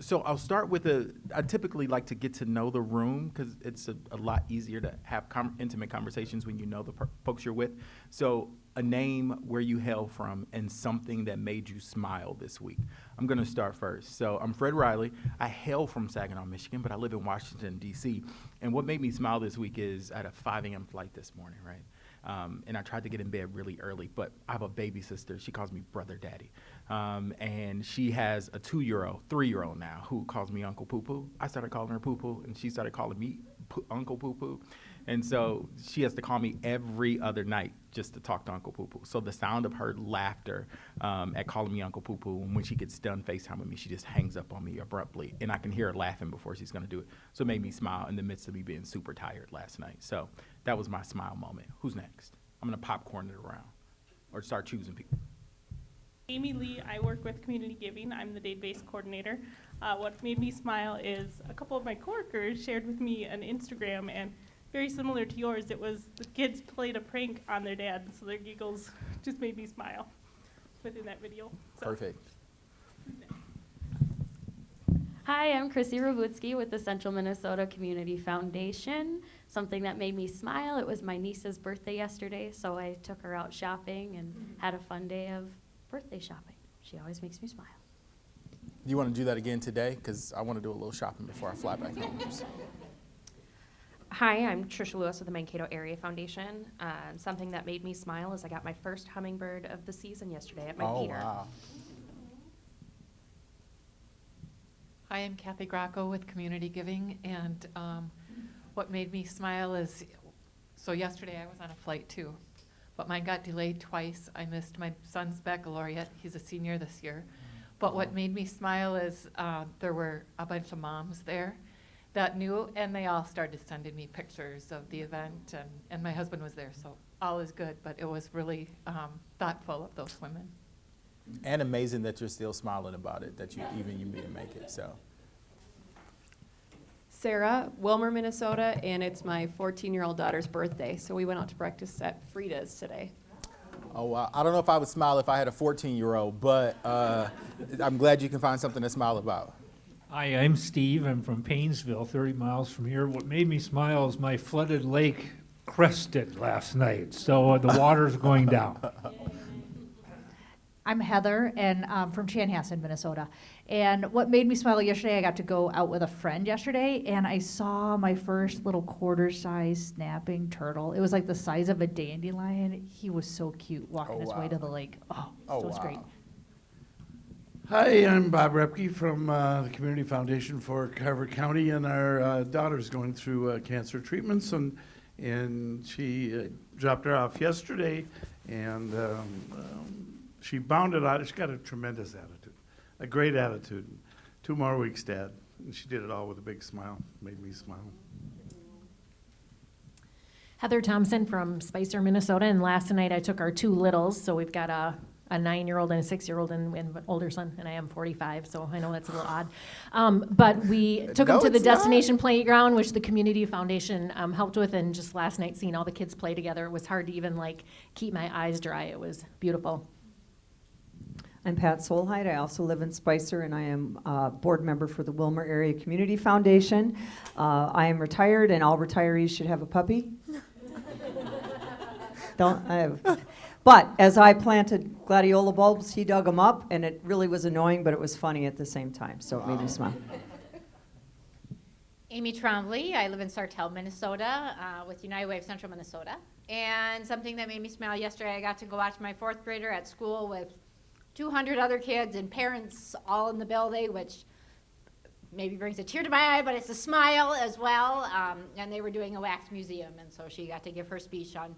So I'll start with I typically like to get to know the room because it's a lot easier to have intimate conversations when you know the folks you're with. So a name, where you hail from, and something that made you smile this week. I'm going to start first. So I'm Fred Riley. I hail from Saginaw, Michigan, but I live in Washington, D.C. And what made me smile this week is I had a 5 a.m. flight this morning, right? And I tried to get in bed really early, but I have a baby sister. She calls me Brother Daddy. And she has a 3-year-old now, who calls me Uncle Poo Poo. I started calling her Poo Poo, and she started calling me Uncle Poo Poo. And so she has to call me every other night just to talk to Uncle Poo Poo. So the sound of her laughter at calling me Uncle Poo Poo, and when she gets done FaceTime with me, she just hangs up on me abruptly, and I can hear her laughing before she's going to do it. So it made me smile in the midst of me being super tired last night. So that was my smile moment. Who's next? I'm going to popcorn it around or start choosing people. Amy Lee, I work with Community Giving. I'm the database coordinator. What made me smile is a couple of my coworkers shared with me an Instagram, and very similar to yours, it was the kids played a prank on their dad, so their giggles just made me smile within that video. So. Perfect. Hi, I'm Chrissy Ravutsky with the Central Minnesota Community Foundation. Something that made me smile, it was my niece's birthday yesterday, so I took her out shopping and had a fun day of birthday shopping. She always makes me smile. You want to do that again today? Because I want to do a little shopping before I fly back home. Hi, I'm Trisha Lewis with the Mankato Area Foundation. Something that made me smile is I got my first hummingbird of the season yesterday at my feeder. Wow. Hi, I'm Kathy Gracco with Community Giving, and what made me smile is, so yesterday I was on a flight too, but mine got delayed twice. I missed my son's baccalaureate. He's a senior this year. But what made me smile is there were a bunch of moms there that knew, and they all started sending me pictures of the event, and my husband was there, so all is good, but it was really thoughtful of those women. And amazing that you're still smiling about it, that you didn't make it, so. Sarah, Wilmer, Minnesota, and it's my 14-year-old daughter's birthday, so we went out to breakfast at Frida's today. Oh, wow. I don't know if I would smile if I had a 14-year-old, but I'm glad you can find something to smile about. Hi, I'm Steve. I'm from Paynesville, 30 miles from here. What made me smile is my flooded lake crested last night, so the water's going down. I'm Heather, and I'm from Chanhassen, Minnesota. And what made me smile yesterday, I got to go out with a friend yesterday, and I saw my first little quarter-size snapping turtle. It was like the size of a dandelion. He was so cute walking his way to the lake. So it was great. Hi, I'm Bob Repke from the Community Foundation for Carver County, and our daughter's going through cancer treatments, and she dropped her off yesterday, and she bounded out. She's got a tremendous attitude, a great attitude. 2 more weeks, Dad. And she did it all with a big smile. Made me smile. Heather Thompson from Spicer, Minnesota. And last night I took our 2 littles. So we've got a 9-year-old and a 6-year-old and an older son. And I am 45, so I know that's a little odd. But we took them to the destination playground, which the Community Foundation helped with. And just last night, seeing all the kids play together, it was hard to even keep my eyes dry. It was beautiful. I'm Pat Solheid. I also live in Spicer, and I am a board member for the Wilmer Area Community Foundation. I am retired, and all retirees should have a puppy. But as I planted gladiola bulbs, he dug them up, and it really was annoying, but it was funny at the same time, so it made me smile. Amy Trombley. I live in Sartell, Minnesota, with United Way of Central Minnesota. And something that made me smile yesterday, I got to go watch my 4th grader at school with 200 other kids and parents all in the building, which maybe brings a tear to my eye, but it's a smile as well. And they were doing a wax museum, and so she got to give her speech on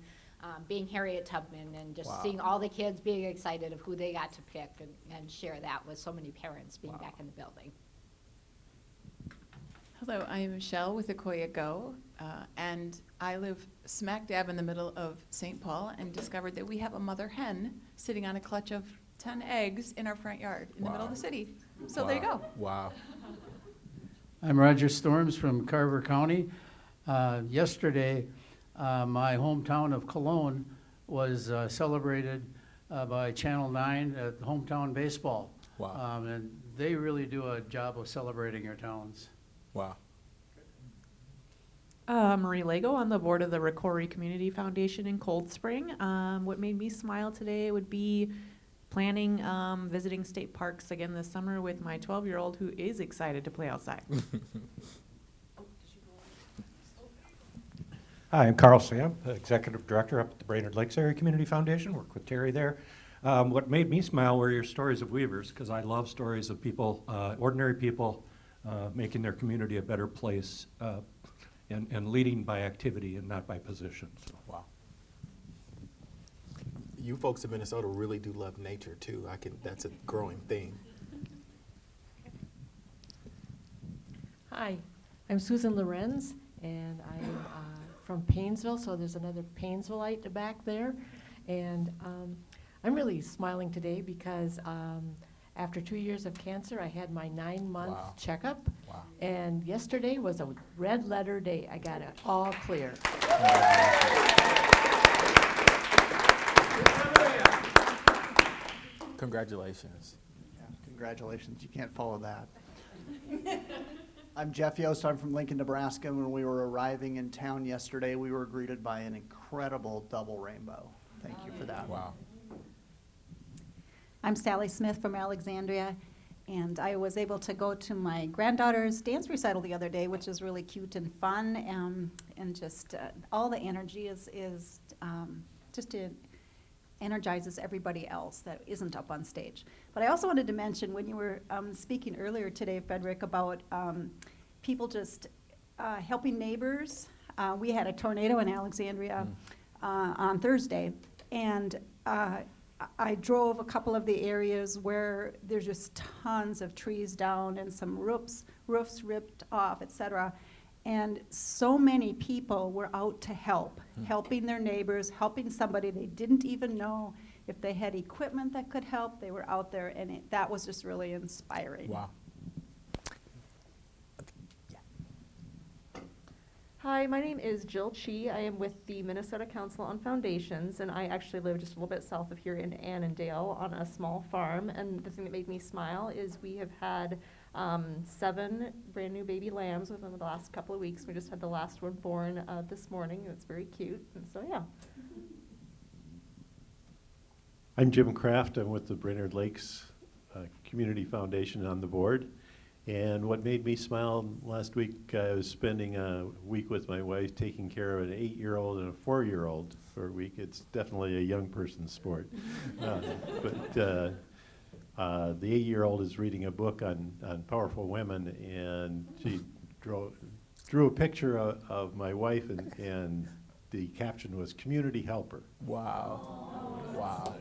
being Harriet Tubman, and just seeing all the kids being excited of who they got to pick and share that with so many parents being back in the building. Hello, I am Michelle with Akoya Go, and I live smack dab in the middle of St. Paul, and discovered that we have a mother hen sitting on a clutch of 10 eggs in our front yard in the middle of the city. So there you go. Wow. I'm Roger Storms from Carver County. Yesterday, my hometown of Cologne was celebrated by Channel 9 at hometown baseball. Wow. And they really do a job of celebrating our towns. Wow. Marie Lego on the board of the Ricori Community Foundation in Cold Spring. What made me smile today would be planning visiting state parks again this summer with my 12-year-old who is excited to play outside. Hi, I'm Carl Sam, Executive Director up at the Brainerd Lakes Area Community Foundation, work with Terry there. What made me smile were your stories of Weavers, because I love stories of people, ordinary people, making their community a better place and leading by activity and not by position. So. Wow. You folks in Minnesota really do love nature too. That's a growing theme. Hi, I'm Susan Lorenz, and I'm from Paynesville, so there's another Paynesvilleite back there. And I'm really smiling today because after 2 years of cancer, I had my 9-month checkup. Wow. And yesterday was a red letter day. I got it all clear. Congratulations. Yeah, congratulations. You can't follow that. I'm Jeff Yost. I'm from Lincoln, Nebraska. When we were arriving in town yesterday, we were greeted by an incredible double rainbow. Thank you for that. Wow. I'm Sally Smith from Alexandria, and I was able to go to my granddaughter's dance recital the other day, which is really cute and fun, and just all the energy is just energizes everybody else that isn't up on stage. But I also wanted to mention when you were speaking earlier today, Frederick, about people just helping neighbors. We had a tornado in Alexandria on Thursday, and I drove a couple of the areas where there's just tons of trees down and some roofs ripped off, etc. And so many people were out to help, helping their neighbors, helping somebody they didn't even know. If they had equipment that could help, they were out there, and that was just really inspiring. Wow. Hi, my name is Jill Chi. I am with the Minnesota Council on Foundations, and I actually live just a little bit south of here in Annandale on a small farm. And the thing that made me smile is we have had 7 brand new baby lambs within the last couple of weeks. We just had the last one born this morning, and it's very cute. And so, yeah. I'm Jim Kraft. I'm with the Brainerd Lakes Community Foundation on the board. And what made me smile last week, I was spending a week with my wife taking care of an 8-year-old and a 4-year-old for a week. It's definitely a young person's sport. But the 8-year-old is reading a book on powerful women, and she drew a picture of my wife, and the caption was "Community Helper." Wow. Wow.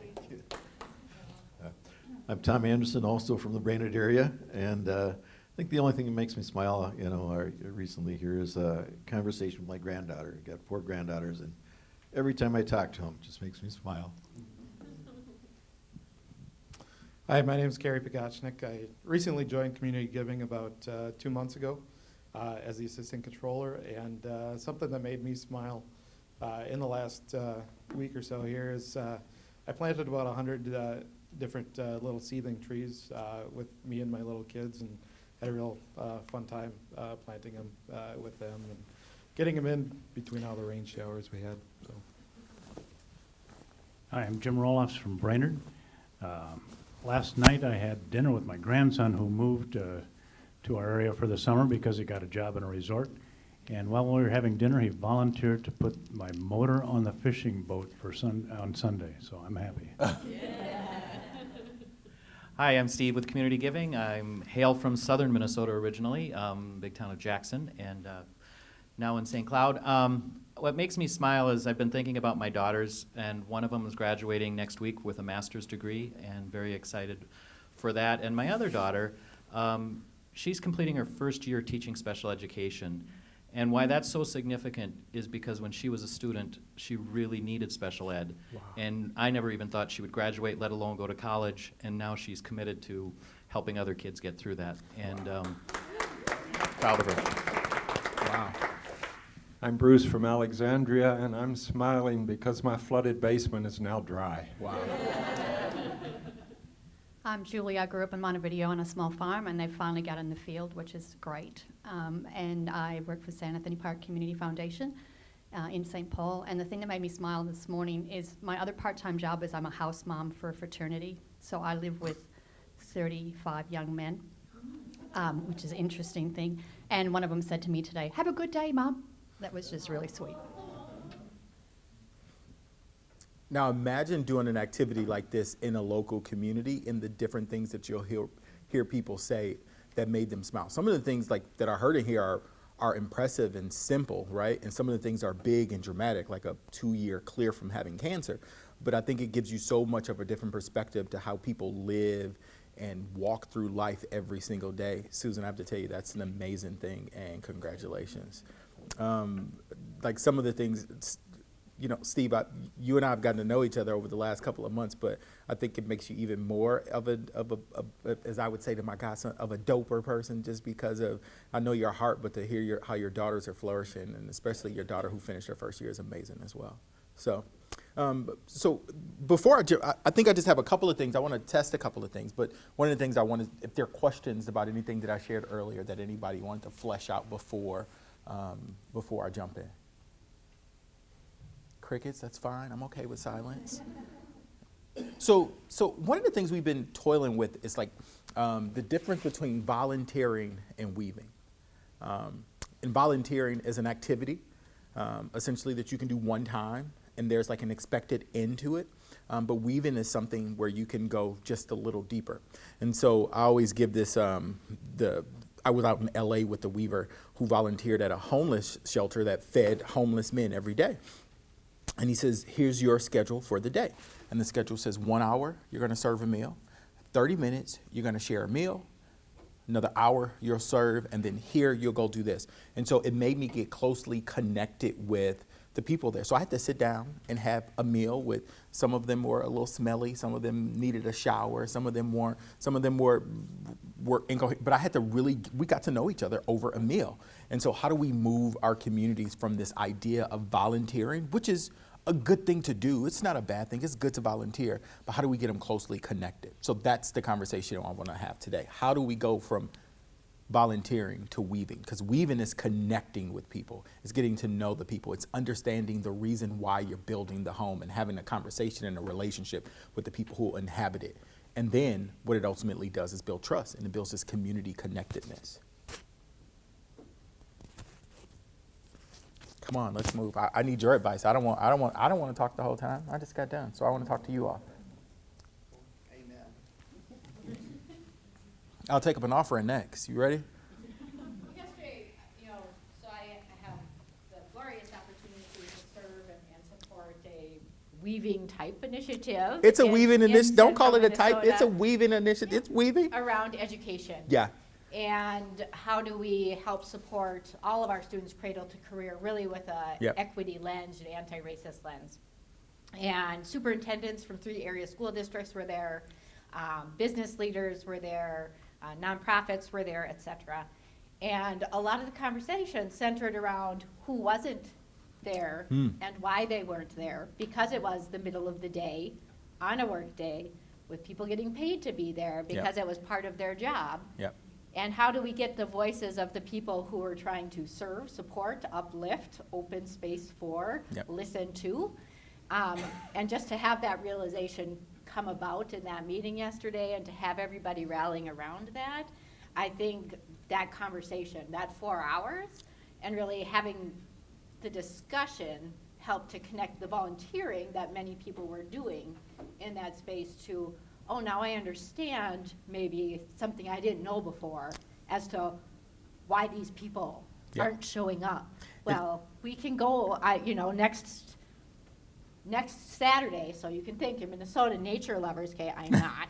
I'm Tom Anderson, also from the Brainerd area, and I think the only thing that makes me smile, recently here is a conversation with my granddaughter. I've got 4 granddaughters, and every time I talk to them, it just makes me smile. Hi, my name is Carrie Pigotsnick. I recently joined Community Giving about 2 months ago as the assistant controller, and something that made me smile in the last week or so here is I planted about 100 different little seedling trees with me and my little kids, and had a real fun time planting them with them and getting them in between all the rain showers we had. So. Hi, I'm Jim Roloffs from Brainerd. Last night I had dinner with my grandson who moved to our area for the summer because he got a job in a resort. And while we were having dinner, he volunteered to put my motor on the fishing boat for on Sunday, so I'm happy. Hi, I'm Steve with Community Giving. I'm hail from southern Minnesota originally, big town of Jackson, and now in St. Cloud. What makes me smile is I've been thinking about my daughters, and one of them is graduating next week with a master's degree, and very excited for that. And my other daughter, she's completing her first year teaching special education. And why that's so significant is because when she was a student, she really needed special ed. Wow. And I never even thought she would graduate, let alone go to college. And now she's committed to helping other kids get through that. And proud of her. Wow. I'm Bruce from Alexandria, and I'm smiling because my flooded basement is now dry. Wow. I'm Julie. I grew up in Montevideo on a small farm, and they finally got in the field, which is great. And I work for San Anthony Park Community Foundation in St. Paul. And the thing that made me smile this morning is my other part-time job is I'm a house mom for a fraternity. So I live with 35 young men, which is an interesting thing. And one of them said to me today, "Have a good day, Mom." That was just really sweet. Now imagine doing an activity like this in a local community and the different things that you'll hear people say that made them smile. Some of the things like that I heard in here are impressive and simple, right? And some of the things are big and dramatic, like a 2-year clear from having cancer. But I think it gives you so much of a different perspective to how people live and walk through life every single day. Susan, I have to tell you, that's an amazing thing, and congratulations. Like some of the things, you know, Steve, you and I have gotten to know each other over the last couple of months, but I think it makes you even more of a as I would say to my godson, of a doper person, just because of, I know your heart, but to hear how your daughters are flourishing, and especially your daughter who finished her first year, is amazing as well. So, before I think I just have a couple of things. I want to test a couple of things, but one of the things I wanted, if there are questions about anything that I shared earlier that anybody wanted to flesh out before I jump in. Crickets, that's fine. I'm okay with silence. So one of the things we've been toiling with is like the difference between volunteering and weaving. And volunteering is an activity, essentially, that you can do one time, and there's like an expected end to it. But weaving is something where you can go just a little deeper. And so I always give this, I was out in LA with the weaver who volunteered at a homeless shelter that fed homeless men every day. And he says, here's your schedule for the day. And the schedule says 1 hour, you're going to serve a meal. 30 minutes, you're going to share a meal. Another hour, you'll serve. And then here, you'll go do this. And so it made me get closely connected with the people there. So I had to sit down and have a meal with, some of them were a little smelly. Some of them needed a shower. Some of them weren't. Some of them were incoherent. But I had to we got to know each other over a meal. And so how do we move our communities from this idea of volunteering, which is a good thing to do. It's not a bad thing. It's good to volunteer. But how do we get them closely connected? So that's the conversation I want to have today. How do we go from volunteering to weaving? Because weaving is connecting with people. It's getting to know the people. It's understanding the reason why you're building the home and having a conversation and a relationship with the people who inhabit it. And then what it ultimately does is build trust, and it builds this community connectedness. Come on, let's move. I need your advice. I don't want to talk the whole time. I just got done, so I want to talk to you all. Amen. I'll take up an offering next. You ready? Yesterday, so I have the glorious opportunity to serve and support a weaving type initiative. It's a weaving initiative. Don't call it a Central type. It's a Minnesota weaving initiative. It's weaving. around education. Yeah. And how do we help support all of our students cradle to career, really with a Yep. equity lens and anti-racist lens. And superintendents from 3 area school districts were there, business leaders were there, nonprofits were there, et cetera. And a lot of the conversation centered around who wasn't there and why they weren't there, because it was the middle of the day, on a work day, with people getting paid to be there because it was part of their job. Yep. And how do we get the voices of the people who are trying to serve, support, uplift, open space for, listen to, and just to have that realization come about in that meeting yesterday and to have everybody rallying around that, I think that conversation, that 4 hours, and really having the discussion helped to connect the volunteering that many people were doing in that space to, oh, now I understand maybe something I didn't know before as to why these people aren't showing up. Well, we can go, next Saturday, so you can think, in Minnesota, nature lovers, okay, I'm not,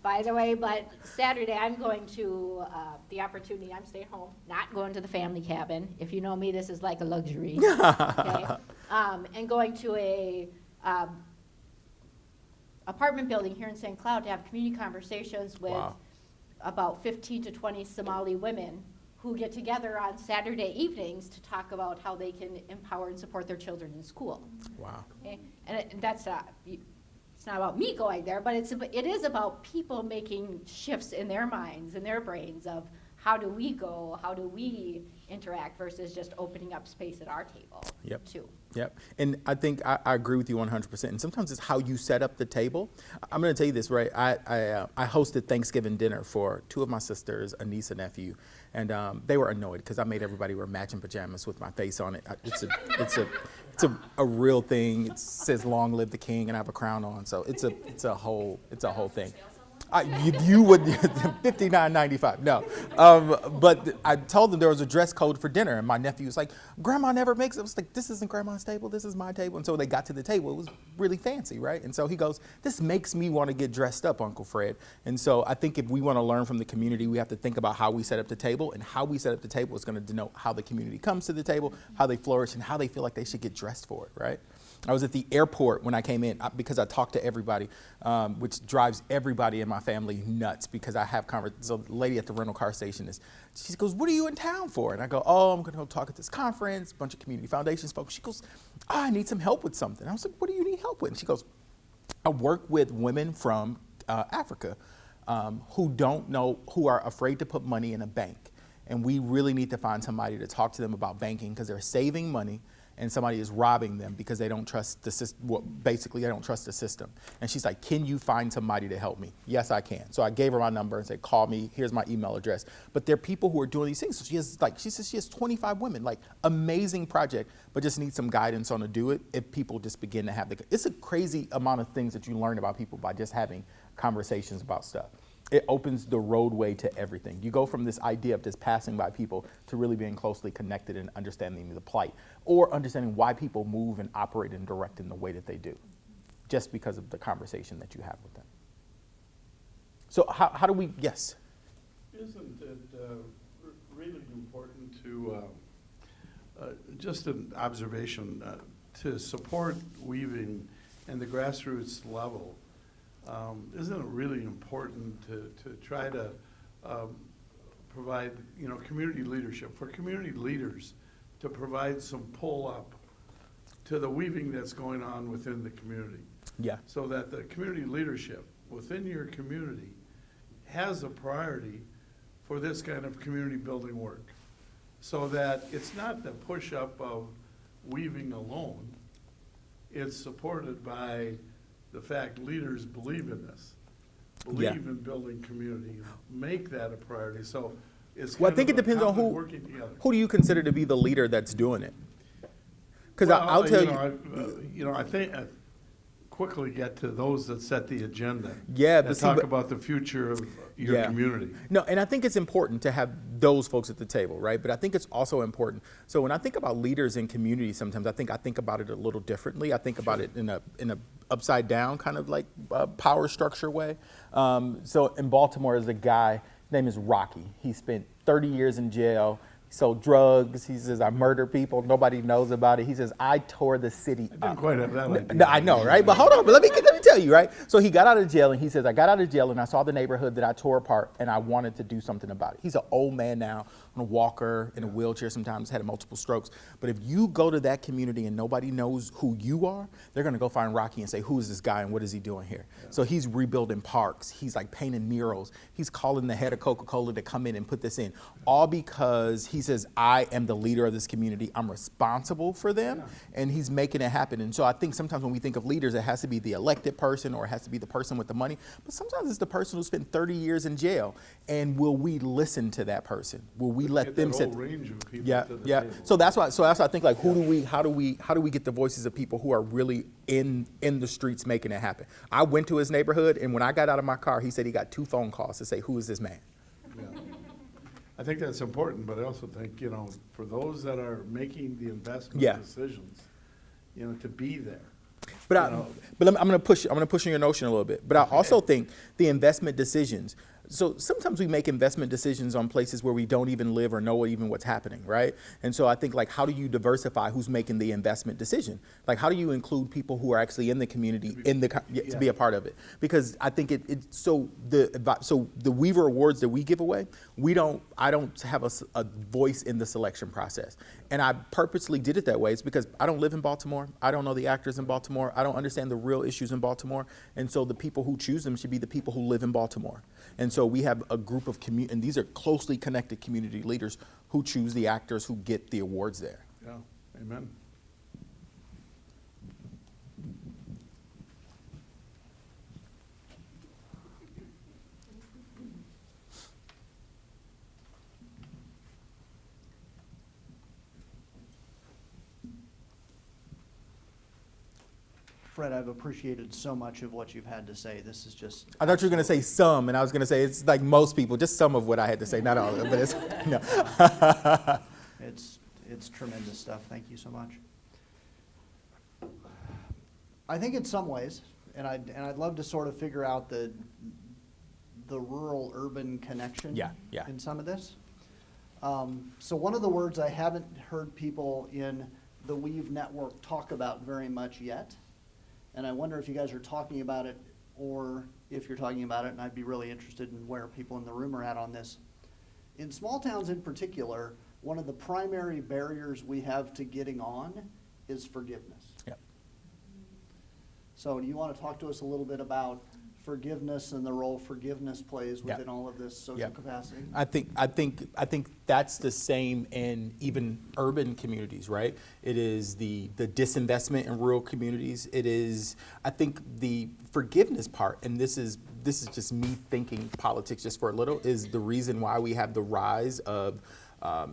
by the way, but Saturday I'm going to the opportunity, I'm staying home, not going to the family cabin. If you know me, this is like a luxury, okay? And going to a apartment building here in St. Cloud to have community conversations with about 15 to 20 Somali women who get together on Saturday evenings to talk about how they can empower and support their children in school. Wow. Okay? And that's it's not about me going there, but it is about people making shifts in their minds and their brains of how do we go, how do we interact versus just opening up space at our table too. Yep. And I think I agree with you 100%. And sometimes it's how you set up the table. I'm going to tell you this, right? I hosted Thanksgiving dinner for 2 of my sisters, a niece and nephew, and they were annoyed because I made everybody wear matching pajamas with my face on it. It's a real thing. It says "Long live the king," and I have a crown on. So it's a whole thing. You would $59.95. No, but I told them there was a dress code for dinner, and my nephew was like, "Grandma never makes it." I was like, "This isn't Grandma's table. This is my table." And so they got to the table. It was really fancy, right? And so he goes, "This makes me want to get dressed up, Uncle Fred." And so I think if we want to learn from the community, we have to think about how we set up the table, and how we set up the table is going to denote how the community comes to the table, how they flourish, and how they feel like they should get dressed for it, right? I was at the airport when I came in because I talked to everybody, which drives everybody in my family nuts because I have conversations. So the lady at the rental car station she goes, "What are you in town for?" And I go, "Oh, I'm going to go talk at this conference, a bunch of community foundations folks." She goes, "I need some help with something." I was like, "What do you need help with?" And she goes, "I work with women from Africa who are afraid to put money in a bank. And we really need to find somebody to talk to them about banking because they're saving money and somebody is robbing them because they don't trust the system. Well, basically, they don't trust the system." And she's like, "Can you find somebody to help me?" Yes, I can. So I gave her my number and said, "Call me. Here's my email address." But there are people who are doing these things. So she says she has 25 women, like amazing project, but just needs some guidance on to do it. If people just begin to have it's a crazy amount of things that you learn about people by just having conversations about stuff. It opens the roadway to everything. You go from this idea of just passing by people to really being closely connected and understanding the plight, or understanding why people move and operate and direct in the way that they do, just because of the conversation that you have with them. So how do we, yes? Isn't it really important to, just an observation, to support weaving and the grassroots level? Isn't it really important to try to provide, community leadership, for community leaders to provide some pull up to the weaving that's going on within the community? Yeah. So that the community leadership within your community has a priority for this kind of community building work. So that it's not the push up of weaving alone, it's supported by the fact leaders believe in this, believe in building community, make that a priority. So it's I think it depends on working together. who do you consider to be the leader that's doing it? Because I'll tell you, I think I quickly get to those that set the agenda. Yeah, that talk about the future of your community. No, and I think it's important to have those folks at the table, right? But I think it's also important. So when I think about leaders in communities, sometimes I think about it a little differently. I think about it in a upside down kind of like power structure way. So in Baltimore, there's a guy, his name is Rocky. He spent 30 years in jail. He sold drugs. He says, "I murdered people. Nobody knows about it." He says, "I tore the city up." Didn't quite have that idea. No, I know, right? But hold on. But let me tell you, right? So he got out of jail, and he says, "I got out of jail, and I saw the neighborhood that I tore apart, and I wanted to do something about it." He's an old man now, on a walker, in a wheelchair sometimes, had multiple strokes. But if you go to that community and nobody knows who you are, they're going to go find Rocky and say, "Who is this guy, and what is he doing here?" Yeah. So he's rebuilding parks. He's like painting murals. He's calling the head of Coca-Cola to come in and put this in, all because he says, "I am the leader of this community. I'm responsible for them," and he's making it happen. And so I think sometimes when we think of leaders, it has to be the elected person or it has to be the person with the money. But sometimes it's the person who spent 30 years in jail. And will we listen to that person? Will we let them sit? Range of people to the yeah. table. So that's why I think like how do we get the voices of people who are really in the streets making it happen? I went to his neighborhood, and when I got out of my car, he said he got 2 phone calls to say, "Who is this man?" Yeah. I think that's important, but I also think, for those that are making the investment decisions, to be there. But I'm going to push on your notion a little bit. But I also think the investment decisions. so sometimes we make investment decisions on places where we don't even live or know even what's happening, right? And so I think, like, how do you diversify who's making the investment decision? Like, how do you include people who are actually in the community to be a part of it? Because I think so the Weaver Awards that we give away, I don't have a voice in the selection process. And I purposely did it that way. It's because I don't live in Baltimore. I don't know the actors in Baltimore. I don't understand the real issues in Baltimore. And so the people who choose them should be the people who live in Baltimore. And so we have a group of and these are closely connected community leaders who choose the actors who get the awards there. Yeah, amen. Fred, I've appreciated so much of what you've had to say. This is just... I thought you were going to say some, and I was going to say it's like most people, just some of what I had to say, not all of it, but it's, no. It's tremendous stuff. Thank you so much. I think in some ways, and I'd love to sort of figure out the rural-urban connection in some of this. So one of the words I haven't heard people in the Weave Network talk about very much yet, and I wonder if you guys are talking about it or if you're talking about it, and I'd be really interested in where people in the room are at on this. In small towns in particular, one of the primary barriers we have to getting on is forgiveness. Yep. So do you want to talk to us a little bit about forgiveness and the role forgiveness plays within all of this social capacity? I think that's the same in even urban communities, right? It is the disinvestment in rural communities. It is, I think, the forgiveness part, and this is just me thinking politics just for a little, is the reason why we have the rise of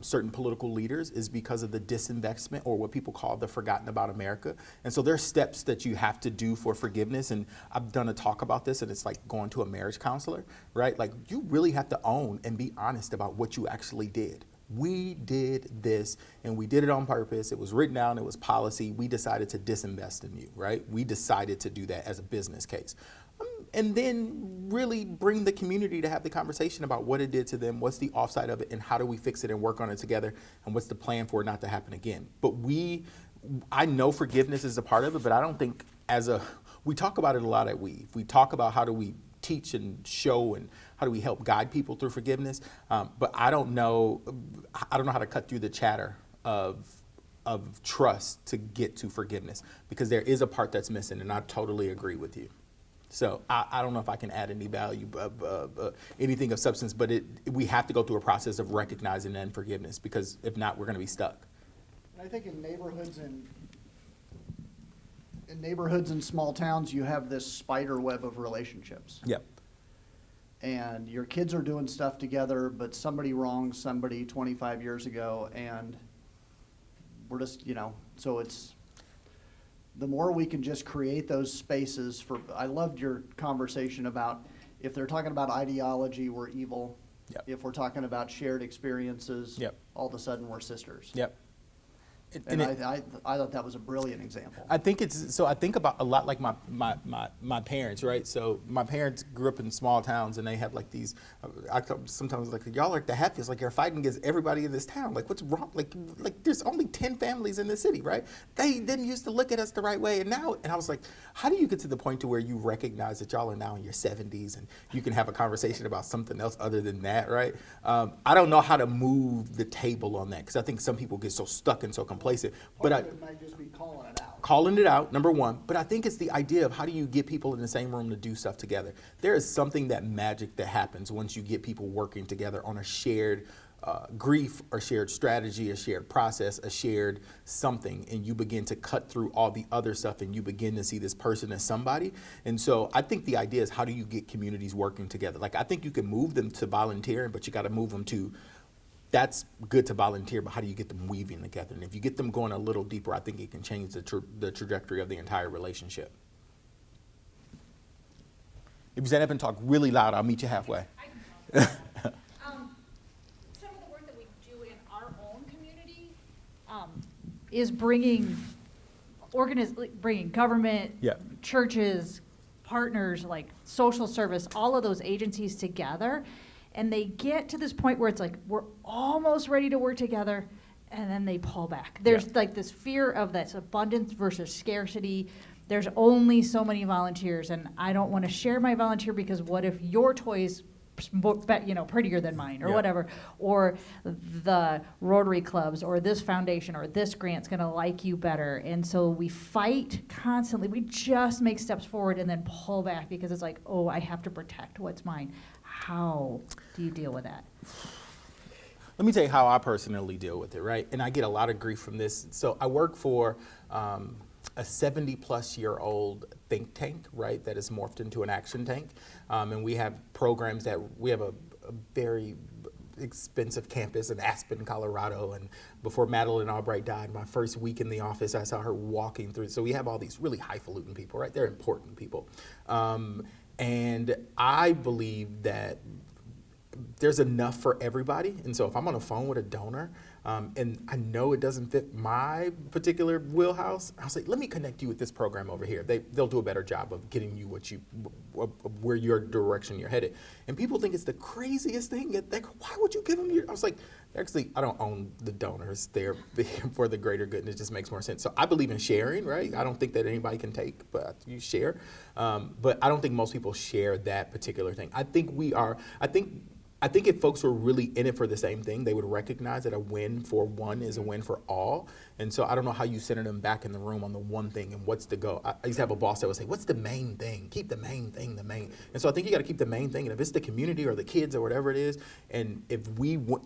certain political leaders is because of the disinvestment, or what people call the forgotten about America. And so there are steps that you have to do for forgiveness. And I've done a talk about this, and it's like going to a marriage counselor, right? Like, you really have to own and be honest about what you actually did. We did this, and we did it on purpose. It was written down. It was policy. We decided to disinvest in you, right? We decided to do that as a business case. And then really bring the community to have the conversation about what it did to them, what's the offside of it, and how do we fix it and work on it together, and what's the plan for it not to happen again. But I know forgiveness is a part of it, but I don't think we talk about it a lot at Weave. We talk about how do we teach and show and how do we help guide people through forgiveness, but I don't know how to cut through the chatter of trust to get to forgiveness, because there is a part that's missing, and I totally agree with you. So I don't know if I can add any value, anything of substance, but we have to go through a process of recognizing and forgiveness, because if not, we're going to be stuck. And I think in neighborhoods and small towns, you have this spider web of relationships. Yep. And your kids are doing stuff together, but somebody wronged somebody 25 years ago, and we're just, so it's... The more we can just create those spaces I loved your conversation about, if they're talking about ideology, we're evil. Yep. If we're talking about shared experiences, all of a sudden we're sisters. Yep. And I thought that was a brilliant example. I think I think about a lot like my parents, right? So my parents grew up in small towns, and they have like these, sometimes like, y'all are the Hatfields, like you're fighting against everybody in this town. Like, what's wrong? Like there's only 10 families in the city, right? They didn't used to look at us the right way. And I was like, how do you get to the point to where you recognize that y'all are now in your 70s and you can have a conversation about something else other than that, right? I don't know how to move the table on that, because I think some people get so stuck and so complacent. But it might just be calling it out. Calling it out, number one. But I think it's the idea of how do you get people in the same room to do stuff together. There is something that magic that happens once you get people working together on a shared grief, or shared strategy, a shared process, a shared something, and you begin to cut through all the other stuff, and you begin to see this person as somebody. And so I think the idea is, how do you get communities working together? Like, I think you can move them to volunteering, but you got to move them to, that's good to volunteer, but how do you get them weaving together? And if you get them going a little deeper, I think it can change the trajectory of the entire relationship. If you stand up and talk really loud, I'll meet you halfway. Some of the work that we do in our own community is bringing government, churches, partners, like social service, all of those agencies together. And they get to this point where it's like, we're almost ready to work together, and then they pull back. There's like this fear of this abundance versus scarcity. There's only so many volunteers, and I don't want to share my volunteer because what if your toy's prettier than mine, or whatever, or the Rotary clubs, or this foundation, or this grant's going to like you better. And so we fight constantly. We just make steps forward and then pull back because it's like, oh, I have to protect what's mine. How do you deal with that? Let me tell you how I personally deal with it, right? And I get a lot of grief from this. So I work for a 70-plus-year-old think tank, right, that is morphed into an action tank. And we have programs we have a very expensive campus in Aspen, Colorado. And before Madeline Albright died, my first week in the office, I saw her walking through. So we have all these really highfalutin people, right? They're important people. And I believe that there's enough for everybody. And so if I'm on the phone with a donor and I know it doesn't fit my particular wheelhouse, I'll say, let me connect you with this program over here. They'll do a better job of getting you where your direction you're headed. And people think it's the craziest thing. Why would you give them I was like, actually, I don't own the donors. They're for the greater good, and it just makes more sense. So I believe in sharing, right? I don't think that anybody can take, but you share. But I don't think most people share that particular thing. I think if folks were really in it for the same thing, they would recognize that a win for one is a win for all. And so I don't know how you center them back in the room on the one thing and what's the go. I used to have a boss that would say, what's the main thing? Keep the main thing the main. And so I think you got to keep the main thing. And if it's the community or the kids or whatever it is, and if we want,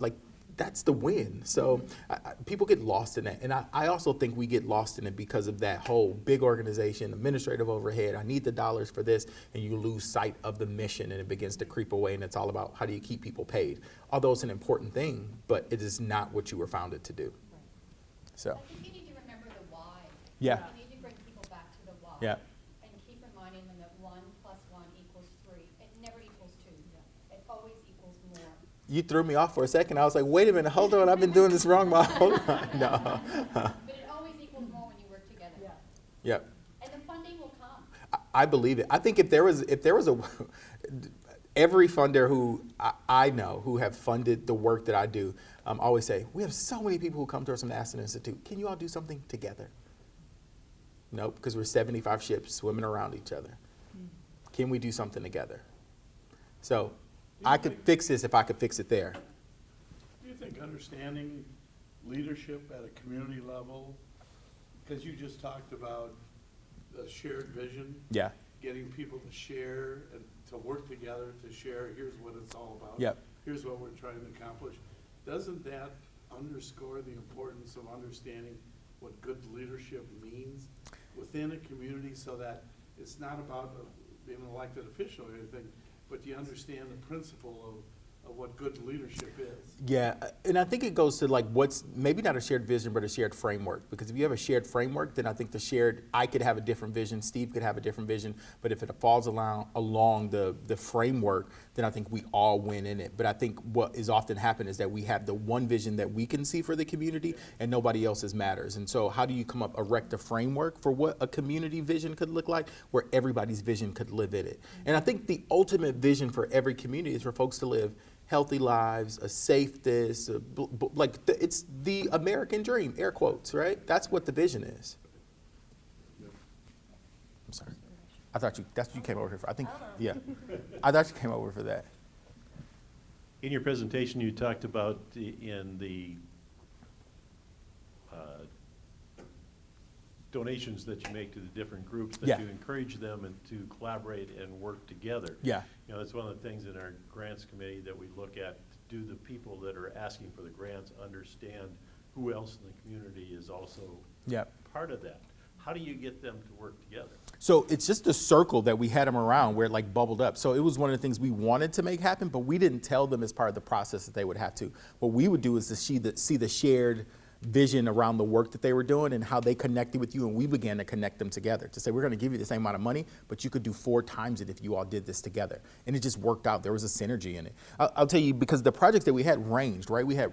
that's the win. So people get lost in that. And I also think we get lost in it because of that whole big organization, administrative overhead. I need the dollars for this. And you lose sight of the mission and it begins to creep away. And it's all about how do you keep people paid? Although it's an important thing, but it is not what you were founded to do. So. I think you need to remember the why. Yeah. You need to bring people back to the why. Yeah. And keep reminding them that 1 + 1 = 3. It never equals 2. It always equals more. You threw me off for a second. I was like, wait a minute, hold on, I've been doing this wrong my whole life. No. But it always equals more when you work together. Yeah. Yep. And the funding will come. I believe it. I think if there was every funder who I know who have funded the work that I do, always say, we have so many people who come to us from the Aston Institute. Can you all do something together? Nope, because we're 75 ships swimming around each other. Can we do something together? So I could fix this if I could fix it there. Do you think understanding leadership at a community level, because you just talked about the shared vision, Yeah. getting people to share and to work together to share, here's what it's all about. Yep. Here's what we're trying to accomplish. Doesn't that underscore the importance of understanding what good leadership means within a community, so that it's not about being an elected official or anything, but you understand the principle of what good leadership is? Yeah, and I think it goes to what's maybe not a shared vision, but a shared framework. Because if you have a shared framework, then I think I could have a different vision, Steve could have a different vision, but if it falls along the framework, then I think we all win in it. But I think what is often happened is that we have the one vision that we can see for the community and nobody else's matters. And so how do you erect a framework for what a community vision could look like, where everybody's vision could live in it? And I think the ultimate vision for every community is for folks to live healthy lives, a safe this, it's the American dream, air quotes, right? That's what the vision is. I'm sorry. I thought that's what you came over here for. I thought you came over for that. In your presentation, you talked about in the donations that you make to the different groups, that you encourage them to collaborate and work together. Yeah. You know, that's one of the things in our grants committee that we look at. Do the people that are asking for the grants understand who else in the community is also part of that? How do you get them to work together? So it's just a circle that we had them around where it bubbled up. So it was one of the things we wanted to make happen, but we didn't tell them as part of the process that they would have to. What we would do is to see the shared vision around the work that they were doing and how they connected with you, and we began to connect them together to say, we're going to give you the same amount of money, but you could do 4 times it if you all did this together. And it just worked out. There was a synergy in it. I'll tell you, because the projects that we had ranged, right? We had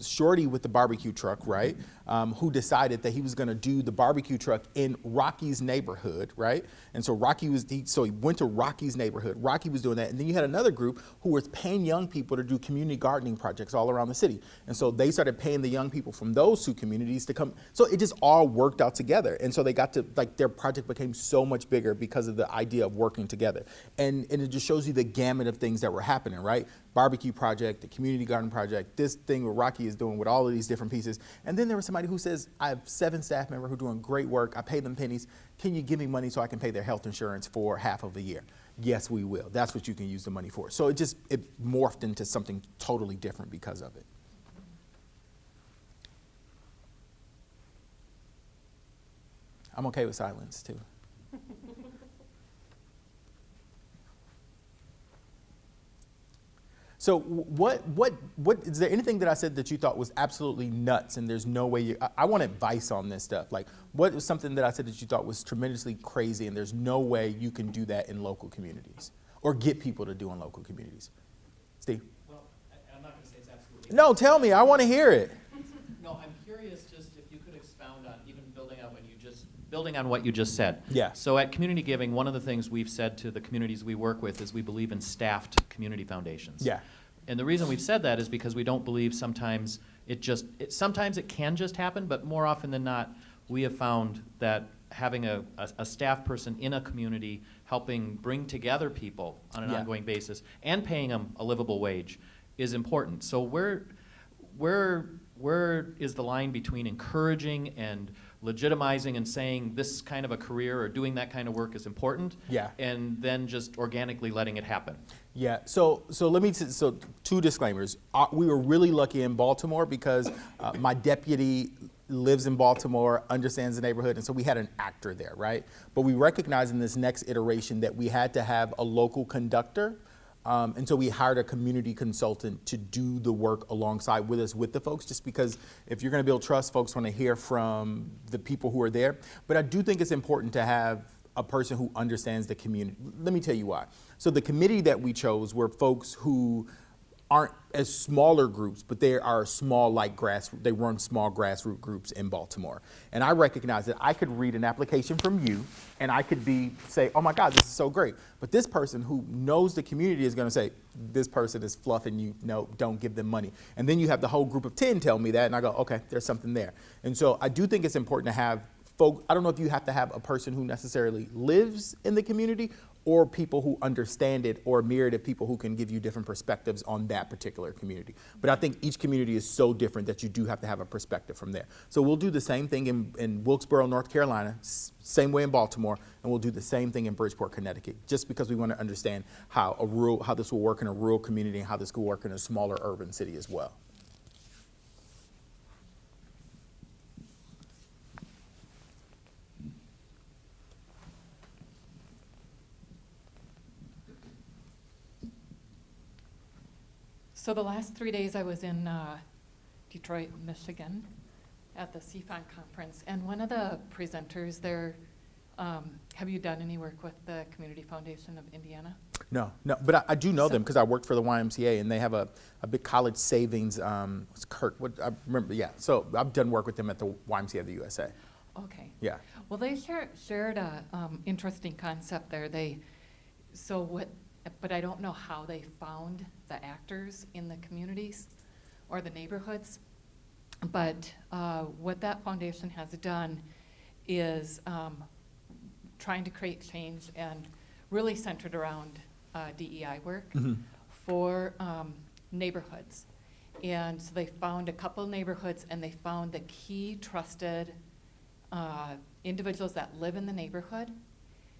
Shorty with the barbecue truck, right? who decided that he was going to do the barbecue truck in Rocky's neighborhood, right? And so so he went to Rocky's neighborhood. Rocky was doing that. And then you had another group who was paying young people to do community gardening projects all around the city. And so they started paying the young people from those two communities to come. So it just all worked out together. And so they got to, like, their project became so much bigger because of the idea of working together. And it just shows you the gamut of things that were happening, right? Barbecue project, the community garden project, this thing what Rocky is doing with all of these different pieces. And then there was somebody who says, I have 7 staff members who are doing great work. I pay them pennies. Can you give me money so I can pay their health insurance for half of a year? Yes, we will. That's what you can use the money for. So it morphed into something totally different because of it. I'm okay with silence too. So what is there anything that I said that you thought was absolutely nuts and there's no way I want advice on this stuff. Like, what was something that I said that you thought was tremendously crazy and there's no way you can do that in local communities or get people to do in local communities? Steve? Well, I'm not going to say it's absolutely. No, tell me. I want to hear it. No, I'm curious just if you could expound on even building on what you just said. Yeah. So at Community Giving, one of the things we've said to the communities we work with is we believe in staffed community foundations. Yeah. And the reason we've said that is because we don't believe sometimes sometimes it can just happen, but more often than not, we have found that having a staff person in a community helping bring together people on an ongoing basis and paying them a livable wage is important. So where is the line between encouraging and legitimizing and saying this kind of a career or doing that kind of work is important, and then just organically letting it happen? Yeah, so 2 disclaimers. We were really lucky in Baltimore because my deputy lives in Baltimore, understands the neighborhood, and so we had an actor there, right? But we recognized in this next iteration that we had to have a local conductor. And so we hired a community consultant to do the work alongside with us, with the folks, just because if you're going to build trust, folks want to hear from the people who are there. But I do think it's important to have a person who understands the community. Let me tell you why. So the committee that we chose were folks who aren't as smaller groups, but they are small, they run small grassroots groups in Baltimore. And I recognize that I could read an application from you and I could say, oh my God, this is so great. But this person who knows the community is gonna say, this person is fluffing you, no, don't give them money. And then you have the whole group of 10 tell me that and I go, okay, there's something there. And so I do think it's important to have folks, I don't know if you have to have a person who necessarily lives in the community or people who understand it, or a myriad of people who can give you different perspectives on that particular community. But I think each community is so different that you do have to have a perspective from there. So we'll do the same thing in Wilkesboro, North Carolina, same way in Baltimore, and we'll do the same thing in Bridgeport, Connecticut, just because we want to understand how this will work in a rural community and how this could work in a smaller urban city as well. So the last 3 days I was in Detroit, Michigan at the CFON conference, and one of the presenters there, have you done any work with the Community Foundation of Indiana? No, but I do know them because I worked for the YMCA and they have a big college savings, it's Kirk, I remember, yeah. So I've done work with them at the YMCA of the USA. Okay. Yeah. Well, they shared a interesting concept there. But I don't know how they found the actors in the communities or the neighborhoods. But what that foundation has done is trying to create change and really centered around DEI work for neighborhoods. And so they found a couple neighborhoods and they found the key trusted individuals that live in the neighborhood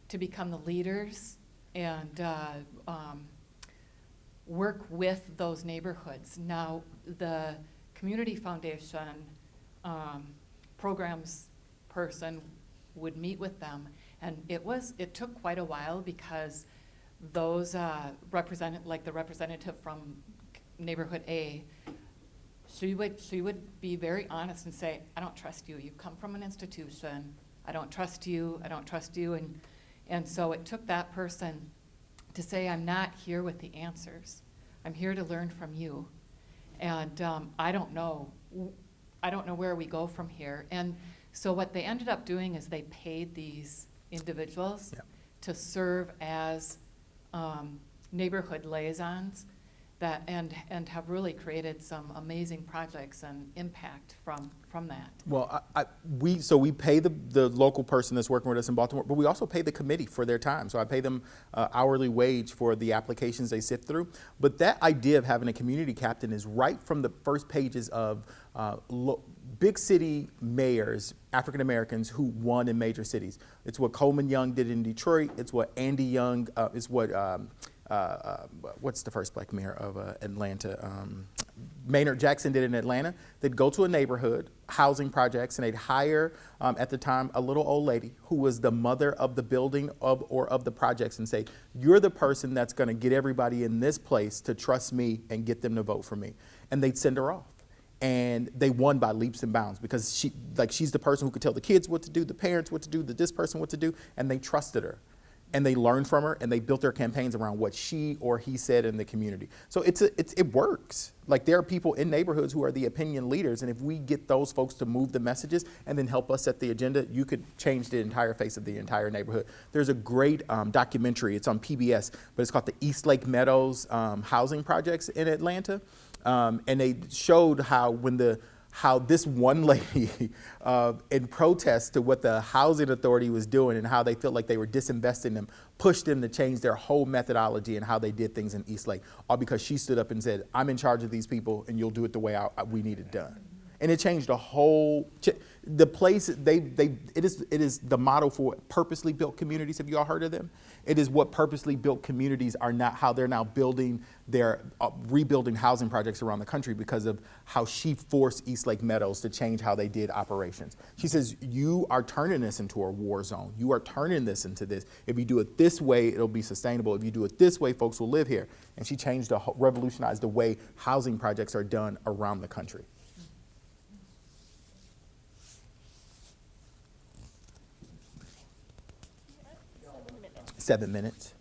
to become the leaders and work with those neighborhoods. Now, the Community Foundation programs person would meet with them, and it took quite a while because those the representative from neighborhood A, she would be very honest and say, I don't trust you. You come from an institution. I don't trust you. And so it took that person to say, I'm not here with the answers. I'm here to learn from you. And I don't know I don't know where we go from here. And so what they ended up doing is they paid these individuals to serve as neighborhood liaisons that and have really created some amazing projects and impact from that. Well, we pay the local person that's working with us in Baltimore, but we also pay the committee for their time. So I pay them hourly wage for the applications they sift through. But that idea of having a community captain is right from the first pages of big city mayors, African Americans who won in major cities. It's what Coleman Young did in Detroit. It's what Andy Young, it's what what's the first black mayor of Atlanta? Maynard Jackson did in Atlanta. They'd go to a neighborhood, housing projects, and they'd hire, at the time, a little old lady who was the mother of the building of the projects and say, you're the person that's going to get everybody in this place to trust me and get them to vote for me. And they'd send her off. And they won by leaps and bounds because she's the person who could tell the kids what to do, the parents what to do, this person what to do, and they trusted her. And they learned from her, and they built their campaigns around what she or he said in the community. So it works. Like, there are people in neighborhoods who are the opinion leaders, and if we get those folks to move the messages and then help us set the agenda, you could change the entire face of the entire neighborhood. There's a great documentary. It's on PBS, but it's called the East Lake Meadows housing projects in Atlanta, and they showed how this one lady, in protest to what the housing authority was doing and how they felt like they were disinvesting them, pushed them to change their whole methodology and how they did things in East Lake, all because she stood up and said, I'm in charge of these people and you'll do it the way we need it done. And it changed the whole, the place, it is the model for purposely built communities. Have you all heard of them? It is what purposely built communities are not, how they're now building their, rebuilding housing projects around the country because of how she forced East Lake Meadows to change how they did operations. She says, you are turning this into a war zone. You are turning this into this. If you do it this way, it'll be sustainable. If you do it this way, folks will live here. And she revolutionized the way housing projects are done around the country. 7 minutes.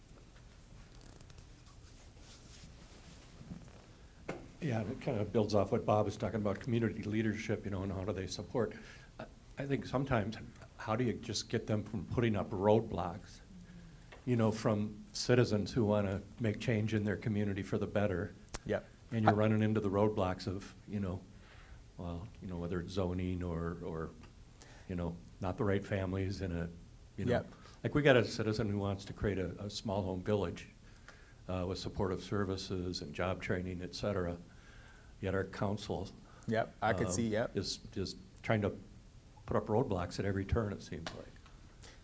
Yeah, and it kind of builds off what Bob was talking about, community leadership, and how do they support. I think sometimes, how do you just get them from putting up roadblocks, from citizens who want to make change in their community for the better. Yep. And you're running into the roadblocks of, whether it's zoning or not the right families in a, Yep. Like, we got a citizen who wants to create a small home village with supportive services and job training, et cetera. Yet our council Yep, I could see, yep. is trying to put up roadblocks at every turn, it seems like.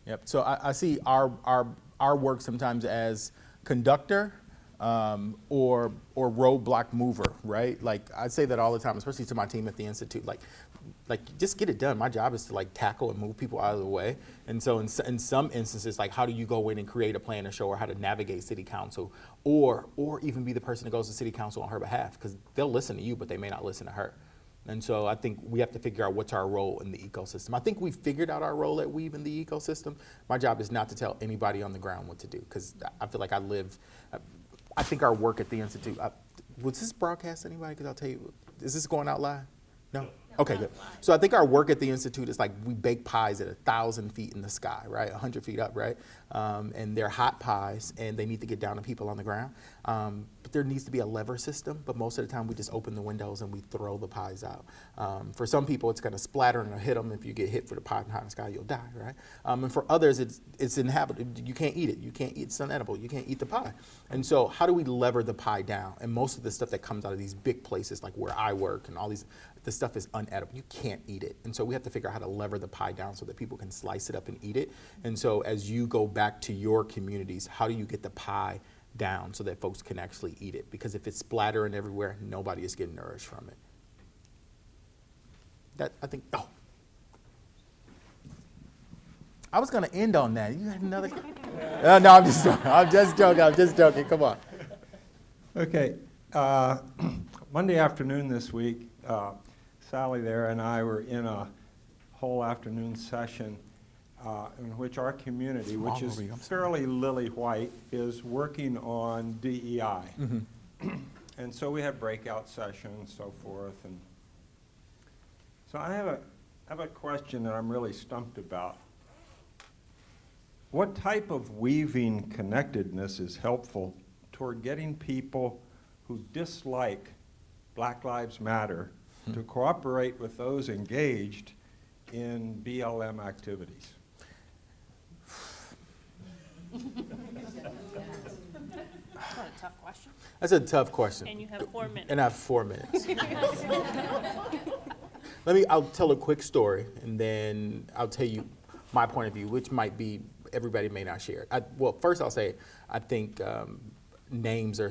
Yep, so I see our work sometimes as conductor or roadblock mover, right? Like, I say that all the time, especially to my team at the Institute, like just get it done. My job is to tackle and move people out of the way. And so in some instances, how do you go in and create a plan to show her how to navigate city council or even be the person that goes to city council on her behalf? Because they'll listen to you, but they may not listen to her. And so I think we have to figure out what's our role in the ecosystem. I think we figured out our role at Weave in the ecosystem. My job is not to tell anybody on the ground what to do, because I feel like I think our work at the Institute, was this broadcast to anybody? Because I'll tell you, is this going out live? No? Okay, good. So I think our work at the Institute is we bake pies at 1,000 feet in the sky, right? 100 feet up, right? And they're hot pies, and they need to get down to people on the ground. But there needs to be a lever system, but most of the time we just open the windows and we throw the pies out. For some people, it's going to splatter and it'll hit them. If you get hit for the pie high in the sky, you'll die, right? And for others, it's inhabitable. You can't eat it. You can't eat, it's unedible. You can't eat the pie. And so how do we lever the pie down? And most of the stuff that comes out of these big places, like where I work and all these, the stuff is unedible. You can't eat it. And so we have to figure out how to lever the pie down so that people can slice it up and eat it. And so as you go back to your communities, how do you get the pie down so that folks can actually eat it? Because if it's splattering everywhere, nobody is getting nourished from it. That, I think, I was going to end on that. You had another? No, I'm just joking. Come on. Okay. Monday afternoon this week, Sally there and I were in a whole afternoon session in which our community, which is fairly lily white, is working on DEI. Mm-hmm. And so we had breakout sessions and so forth. So I have a question that I'm really stumped about. What type of weaving connectedness is helpful toward getting people who dislike Black Lives Matter to cooperate with those engaged in BLM activities? That's not a tough question. That's a tough question. And you have 4 minutes. And I have 4 minutes. I'll tell a quick story, and then I'll tell you my point of view, which might be, everybody may not share it. Well, first I'll say, I think names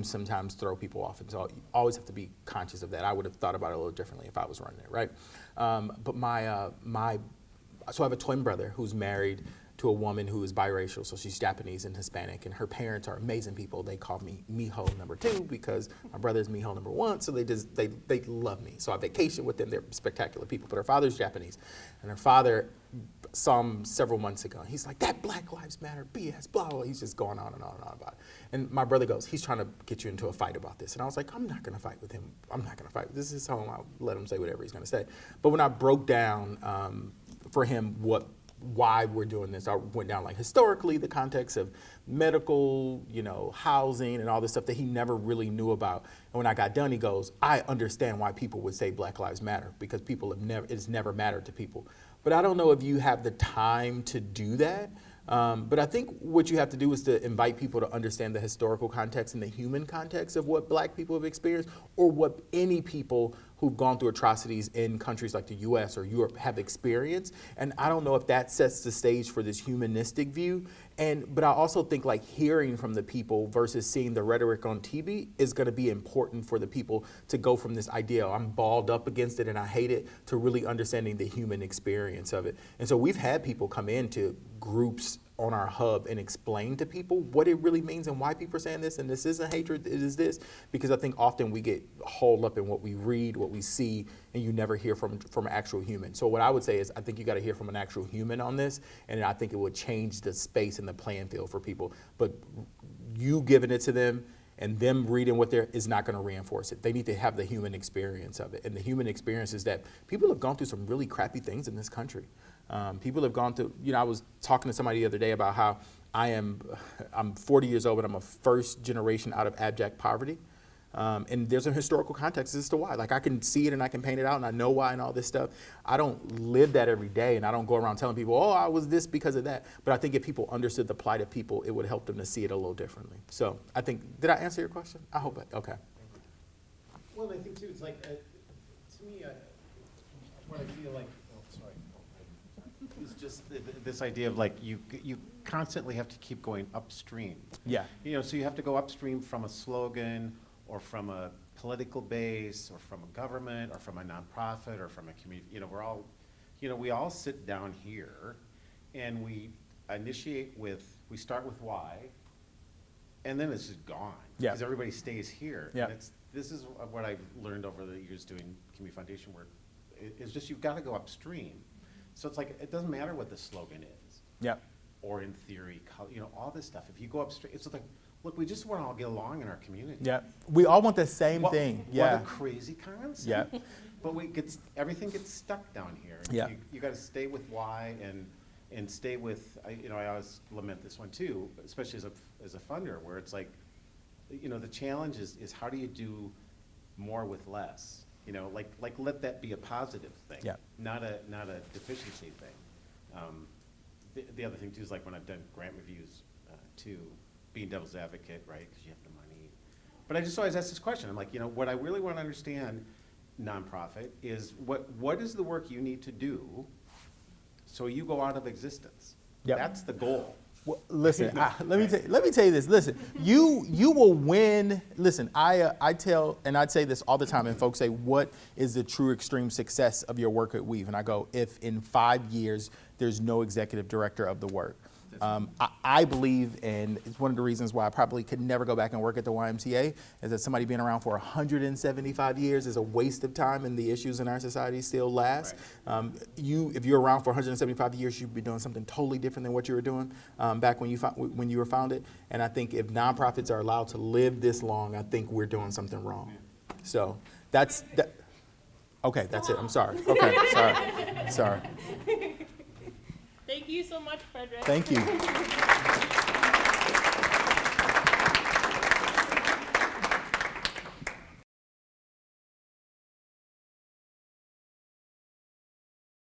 sometimes throw people off, and so you always have to be conscious of that. I would have thought about it a little differently if I was running it, right? But so I have a twin brother who's married to a woman who is biracial, so she's Japanese and Hispanic, and her parents are amazing people. They call me Miho '2 because my brother's Miho '1, so they love me. So I vacation with them. They're spectacular people. But her father's Japanese, and her father saw him several months ago. He's like, that Black Lives Matter BS, blah, blah. He's just going on and on and on about it. And my brother goes, he's trying to get you into a fight about this. And I was like, I'm not going to fight with him. I'm not going to fight. This is his home. I'll let him say whatever he's going to say. But when I broke down for him why we're doing this, I went down like historically the context of medical, housing and all this stuff that he never really knew about. And when I got done, he goes, I understand why people would say Black Lives Matter, because it's never mattered to people. But I don't know if you have the time to do that. But I think what you have to do is to invite people to understand the historical context and the human context of what Black people have experienced, or what any people who've gone through atrocities in countries like the US or Europe have experienced. And I don't know if that sets the stage for this humanistic view. But I also think like hearing from the people versus seeing the rhetoric on TV is going to be important for the people to go from this idea, I'm balled up against it and I hate it, to really understanding the human experience of it. And so we've had people come into groups on our hub and explain to people what it really means and why people are saying this, and this isn't hatred, it is this, because I think often we get hauled up in what we read, what we see, and you never hear from an actual human. So what I would say is I think you got to hear from an actual human on this, and I think it would change the space and the playing field for people. But you giving it to them and them reading what they're is not going to reinforce it. They need to have the human experience of it. And the human experience is that people have gone through some really crappy things in this country. People have gone through, I was talking to somebody the other day about how I'm 40 years old, but I'm a first generation out of abject poverty. And there's a historical context as to why. Like I can see it and I can paint it out and I know why and all this stuff. I don't live that every day, and I don't go around telling people, oh, I was this because of that. But I think if people understood the plight of people, it would help them to see it a little differently. So I think, did I answer your question? I hope okay. Well, I think too, it's like, to me, what I feel like, it's just this idea of like you constantly have to keep going upstream. Yeah. So you have to go upstream from a slogan or from a political base or from a government or from a nonprofit or from a community. We all sit down here and we we start with why, and then it's just gone. Yeah. Because everybody stays here. Yeah. And this is what I've learned over the years doing community foundation work. It's just you've got to go upstream. So it's like, it doesn't matter what the slogan is. Yeah. Or in theory, all this stuff. If you go upstream, it's like, look, we just want to all get along in our community. Yeah. We all want the same thing. Yeah. What a crazy concept. Yeah. But everything gets stuck down here. Yeah. You got to stay with why and stay with, I always lament this one too, especially as a funder, where it's like, the challenge is how do you do more with less? Like let that be a positive thing, yeah. not a deficiency thing. The other thing too is like when I've done grant reviews too, being devil's advocate, right? Because you have the money. But I just always ask this question. I'm like, what I really want to understand, nonprofit, is what is the work you need to do so you go out of existence? Yep. That's the goal. Well, listen, let me tell you this. Listen, you will win. Listen, I'd say this all the time, and folks say, what is the true extreme success of your work at Weave? And I go, if in 5 years there's no executive director of the work. I believe, and it's one of the reasons why I probably could never go back and work at the YMCA, is that somebody being around for 175 years is a waste of time, and the issues in our society still last. Right. If you're around for 175 years, you'd be doing something totally different than what you were doing back when you were founded. And I think if nonprofits are allowed to live this long, I think we're doing something wrong. So that's that. Okay, that's it. I'm sorry. Okay, sorry. Sorry. Thank you so much, Frederick. Thank you.